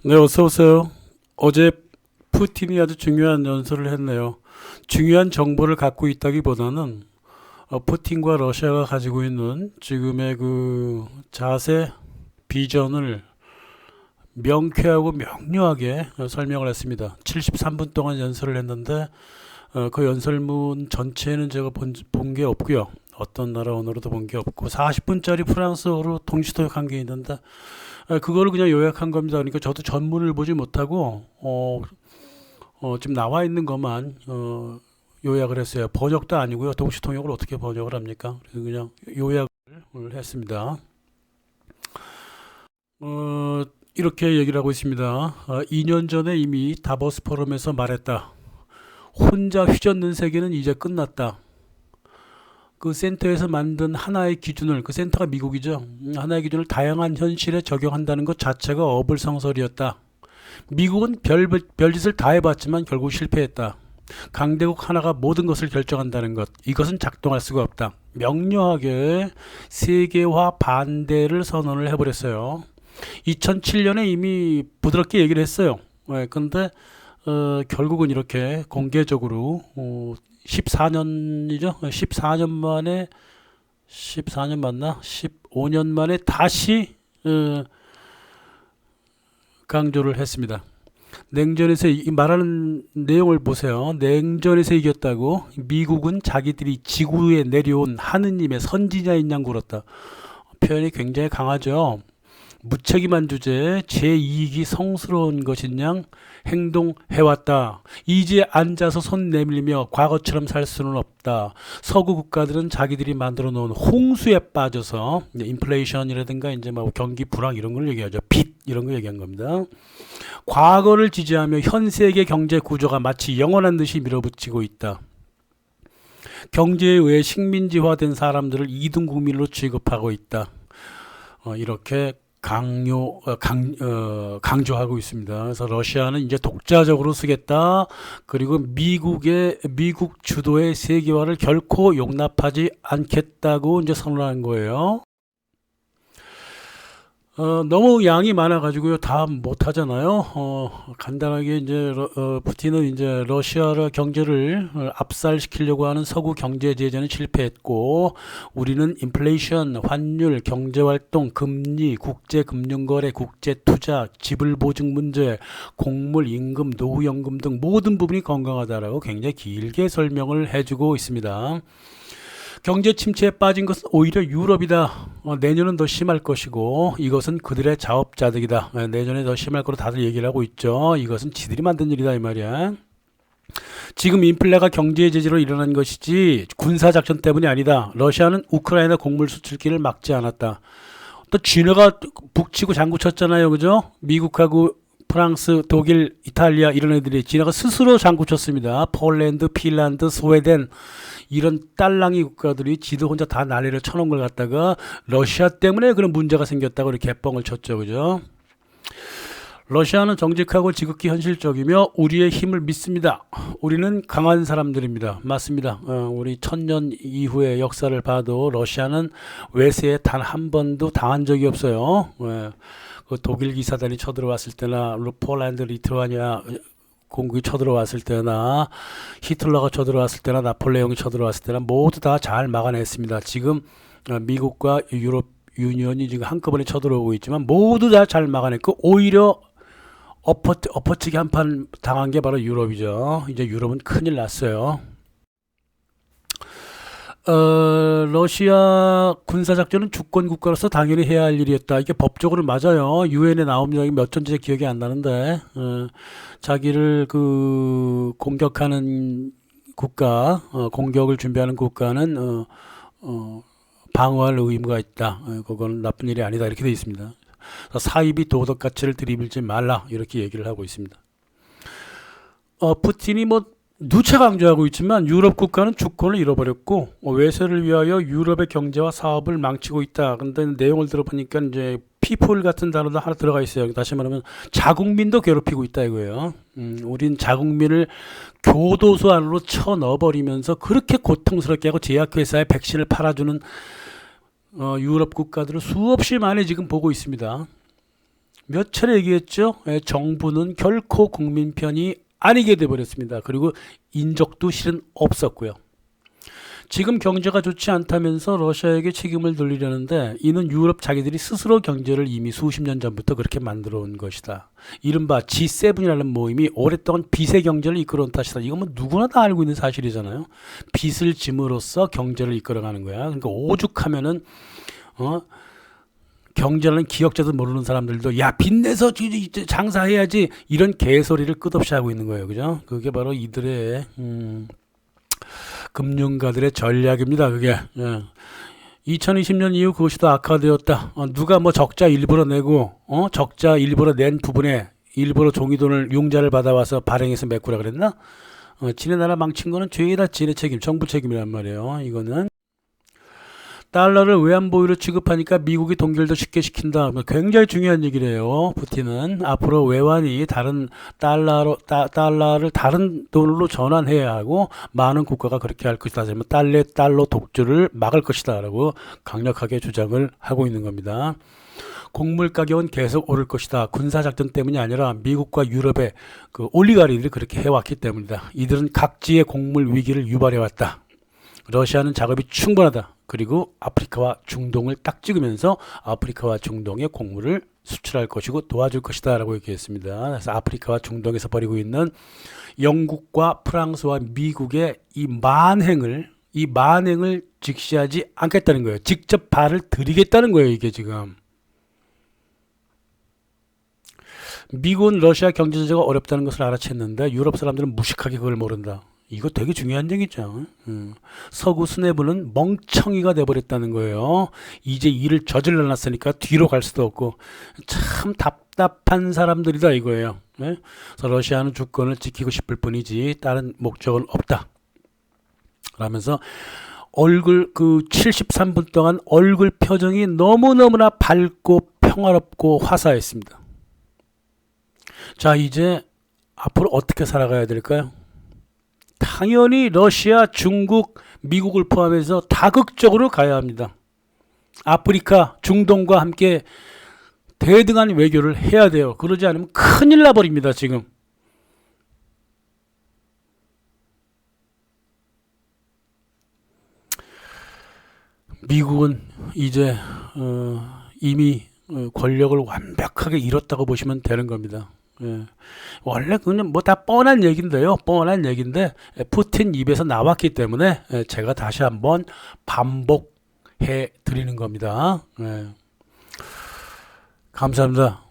네, 어서 오세요. 어제 푸틴이 아주 중요한 연설을 했네요. 중요한 정보를 갖고 있다기보다는 푸틴과 러시아가 가지고 있는 지금의 그 자세, 비전을 명쾌하고 명료하게 설명을 했습니다. 73분 동안 연설을 했는데 그 연설문 전체는 제가 본 게 없고요. 어떤 나라 언어로도 본 게 없고 40분짜리 프랑스어로 동시통역한 게 있는데 그거를 그냥 요약한 겁니다. 그러니까 저도 전문을 보지 못하고 지금 나와 있는 것만 요약을 했어요. 번역도 아니고요. 동시통역을 어떻게 번역을 합니까? 그래서 그냥 요약을 했습니다. 어, 이렇게 얘기를 하고 있습니다. 2년 전에 이미 다보스 포럼에서 말했다. 혼자 휘젓는 세계는 이제 끝났다. 그 센터에서 만든 하나의 기준을, 그 센터가 미국이죠. 하나의 기준을 다양한 현실에 적용한다는 것 자체가 어불성설이었다. 미국은 별짓을 다 해봤지만 결국 실패했다. 강대국 하나가 모든 것을 결정한다는 것, 이것은 작동할 수가 없다. 명료하게 세계화 반대를 선언을 해버렸어요. 2007년에 이미 부드럽게 얘기를 했어요. 근데 결국은 이렇게 공개적으로 14년이죠. 14년 만에 14년 맞나? 15년 만에 다시 강조를 했습니다. 냉전에서 말하는 내용을 보세요. 냉전에서 이겼다고 미국은 자기들이 지구에 내려온 하느님의 선지자인 양 굴었다. 표현이 굉장히 강하죠. 무책임한 주제에 제 이익이 성스러운 것인 양 행동해왔다. 이제 앉아서 손 내밀며 과거처럼 살 수는 없다. 서구 국가들은 자기들이 만들어 놓은 홍수에 빠져서 인플레이션이라든가 이제 뭐 경기 불황 이런 걸 얘기하죠. 빚 이런 거 얘기한 겁니다. 과거를 지지하며 현 세계 경제 구조가 마치 영원한 듯이 밀어붙이고 있다. 경제에 의해 식민지화된 사람들을 이등 국민으로 취급하고 있다. 이렇게 강조하고 있습니다. 그래서 러시아는 이제 독자적으로 쓰겠다. 그리고 미국 주도의 세계화를 결코 용납하지 않겠다고 이제 선언한 거예요. 너무 양이 많아가지고요. 다 못하잖아요. 간단하게 이제 푸틴은 이제 러시아 경제를 압살시키려고 하는 서구 경제 제재는 실패했고, 우리는 인플레이션, 환율, 경제활동, 금리, 국제금융거래, 국제투자, 지불보증 문제, 곡물, 임금, 노후연금 등 모든 부분이 건강하다라고 굉장히 길게 설명을 해주고 있습니다. 경제 침체에 빠진 것은 오히려 유럽이다. 내년은 더 심할 것이고 이것은 그들의 자업자득이다. 내년에 더 심할 거로 다들 얘기를 하고 있죠. 이것은 지들이 만든 일이다 이 말이야. 지금 인플레가 경제 제재로 일어난 것이지 군사작전 때문이 아니다. 러시아는 우크라이나 곡물 수출기를 막지 않았다. 또 쥐너가 북치고 장구 쳤잖아요. 그죠? 미국하고 프랑스, 독일, 이탈리아 이런 애들이 지네가 스스로 장구 쳤습니다. 폴란드, 핀란드, 스웨덴 이런 딸랑이 국가들이 지도 혼자 다 난리를 쳐놓은 걸 갖다가 러시아 때문에 그런 문제가 생겼다고 이렇게 개뻥을 쳤죠. 그죠? 러시아는 정직하고 지극히 현실적이며 우리의 힘을 믿습니다. 우리는 강한 사람들입니다. 맞습니다. 우리 1000년 이후의 역사를 봐도 러시아는 외세에 단 한 번도 당한 적이 없어요. 그 독일 기사단이 쳐들어왔을 때나 폴란드, 리투아니아 공국이 쳐들어왔을 때나 히틀러가 쳐들어왔을 때나 나폴레옹이 쳐들어왔을 때나 모두 다 잘 막아냈습니다. 지금 미국과 유럽 유니언이 지금 한꺼번에 쳐들어오고 있지만 모두 다 잘 막아냈고 오히려 엎어치기 한판 당한 게 바로 유럽이죠. 이제 유럽은 큰일 났어요. 러시아 군사작전은 주권 국가로서 당연히 해야 할 일이었다. 이게 법적으로 맞아요. 유엔에 나온 적이 몇 전지 기억이 안 나는데, 자기를 그 공격하는 국가, 공격을 준비하는 국가는 방어할 의무가 있다. 그건 나쁜 일이 아니다. 이렇게 되어 있습니다. 사이비 도덕 가치를 들이밀지 말라. 이렇게 얘기를 하고 있습니다. 푸틴이 뭐 누차 강조하고 있지만 유럽 국가는 주권을 잃어버렸고 외세를 위하여 유럽의 경제와 사업을 망치고 있다. 근데 내용을 들어보니까 이제 피플 같은 단어도 하나 들어가 있어요. 다시 말하면 자국민도 괴롭히고 있다 이거예요. 우린 자국민을 교도소 안으로 쳐 넣어버리면서 그렇게 고통스럽게 하고 제약회사에 백신을 팔아주는 유럽 국가들을 수없이 많이 지금 보고 있습니다. 몇 차례 얘기했죠. 정부는 결코 국민 편이 아니게 돼버렸습니다. 그리고 인적도 실은 없었고요. 지금 경제가 좋지 않다면서 러시아에게 책임을 돌리려는데 이는 유럽 자기들이 스스로 경제를 이미 수십 년 전부터 그렇게 만들어 온 것이다. 이른바 G7이라는 모임이 오랫동안 빚의 경제를 이끌어온 탓이다. 이건 뭐 누구나 다 알고 있는 사실이잖아요. 빚을 짐으로써 경제를 이끌어가는 거야. 그러니까 오죽하면은 경제는 기억자도 모르는 사람들도 야 빚내서 장사해야지 이런 개소리를 끝없이 하고 있는 거예요. 그죠? 그게 바로 이들의 금융가들의 전략입니다. 그게 2020년 이후 그것이 더 악화되었다. 누가 뭐 적자 일부러 내고 적자 일부러 낸 부분에 일부러 종이돈을 융자를 받아와서 발행해서 메꾸라 그랬나? 지네 나라 망친 거는 죄다 지네 책임, 정부 책임이란 말이에요. 이거는 달러를 외환보유로 취급하니까 미국이 동결도 쉽게 시킨다. 굉장히 중요한 얘기래요. 푸틴은 앞으로 외환이 다른 달러를 다른 돈으로 전환해야 하고 많은 국가가 그렇게 할 것이다. 달러 독주를 막을 것이다라고 강력하게 주장을 하고 있는 겁니다. 곡물 가격은 계속 오를 것이다. 군사작전 때문이 아니라 미국과 유럽의 그 올리가리들이 그렇게 해왔기 때문이다. 이들은 각지의 곡물 위기를 유발해왔다. 러시아는 작업이 충분하다. 그리고 아프리카와 중동을 딱 찍으면서 아프리카와 중동의 곡물을 수출할 것이고 도와줄 것이다 라고 얘기했습니다. 그래서 아프리카와 중동에서 벌이고 있는 영국과 프랑스와 미국의 이 만행을 직시하지 않겠다는 거예요. 직접 발을 들이겠다는 거예요. 이게 지금 미국은 러시아 경제 제재가 어렵다는 것을 알아챘는데 유럽 사람들은 무식하게 그걸 모른다. 이거 되게 중요한 얘기죠. 서구 수뇌부는 멍청이가 돼버렸다는 거예요. 이제 일을 저질러 놨으니까 뒤로 갈 수도 없고 참 답답한 사람들이다 이거예요. 그래서 러시아는 주권을 지키고 싶을 뿐이지 다른 목적은 없다. 라면서 얼굴 73분 동안 얼굴 표정이 너무너무나 밝고 평화롭고 화사했습니다. 자, 이제 앞으로 어떻게 살아가야 될까요? 당연히 러시아, 중국, 미국을 포함해서 다극적으로 가야 합니다. 아프리카, 중동과 함께 대등한 외교를 해야 돼요. 그러지 않으면 큰일 나버립니다. 지금. 미국은 이제 이미 권력을 완벽하게 잃었다고 보시면 되는 겁니다. 원래 그냥 뭐 다 뻔한 얘기인데요. 뻔한 얘기인데 푸틴 입에서 나왔기 때문에 제가 다시 한번 반복해 드리는 겁니다. 감사합니다.